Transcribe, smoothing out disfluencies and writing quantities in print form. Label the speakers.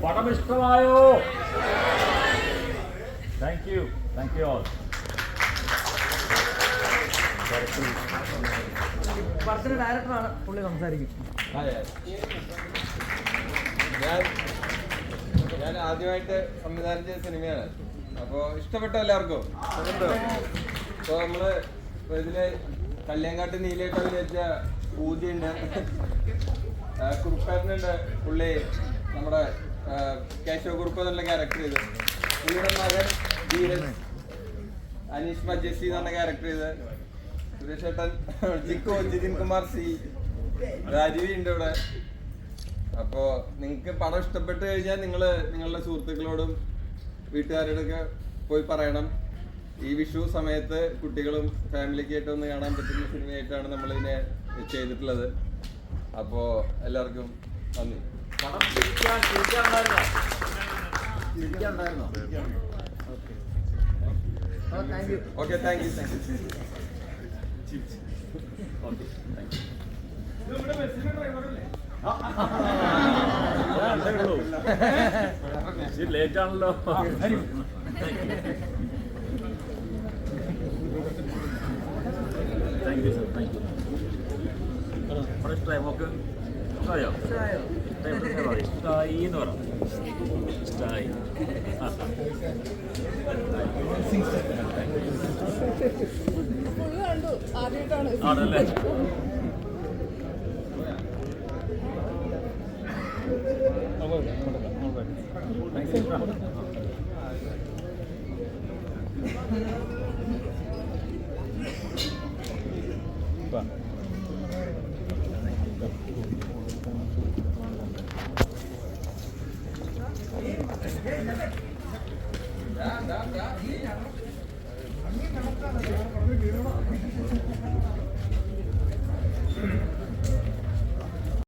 Speaker 1: പടം ഇഷ്ടമായോ? Thank you all.
Speaker 2: പടത്തിന്റെ ഡയറക്ടറാണ്, പുള്ളി സംസാരിക്കും.
Speaker 3: ഞാൻ ആദ്യമായിട്ട് സംവിധാനം ചെയ്ത സിനിമയാണ്. അപ്പോൾ ഇഷ്ടപ്പെട്ട എല്ലാവർക്കും അപ്പോൾ നമ്മള് ഇതില് കല്യാങ്കാട്ട് നീലായിട്ട് അഭിനയിച്ച ഊതിയുണ്ട്, കുറുപ്പേട്ടനുണ്ട്. പുള്ളി നമ്മുടെ കേശവ കുറുപ്പ് എന്നുള്ള ക്യാരക്ടർ ചെയ്ത്, പുള്ളിയുടെ മകൻ ധീരജ്, അനീഷ് മജേസി എന്ന് പറഞ്ഞ ക്യാരക്ടർ ചെയ്ത്, സുരേഷ് ഏട്ടൻ, ജിക്കോ, ജിതിൻ കുമാർ സി, രാജീവ് ഉണ്ട് ഇവിടെ. അപ്പോ നിങ്ങൾക്ക് പടം ഇഷ്ടപ്പെട്ട് കഴിഞ്ഞാൽ നിങ്ങളുടെ സുഹൃത്തുക്കളോടും വീട്ടുകാരോടൊക്കെ പോയി പറയണം. ഈ വിഷു സമയത്ത് കുട്ടികളും ഫാമിലിക്ക് ആയിട്ട് ഒന്ന് കാണാൻ പറ്റുന്ന സിനിമയായിട്ടാണ് നമ്മളിതിനെ ചെയ്തിട്ടുള്ളത്. അപ്പോ എല്ലാവർക്കും നന്ദി. Okay, thank you.
Speaker 1: ലേറ്റ് ആണല്ലോ. Thank you sir, thank you. ഇഷ്ടമായി മോക്ക്? ഇഷ്ടമായോ? ഇഷ്ടമായി എന്ന് പറഞ്ഞു. ഇഷ്ടമായി. ആണല്ലേ?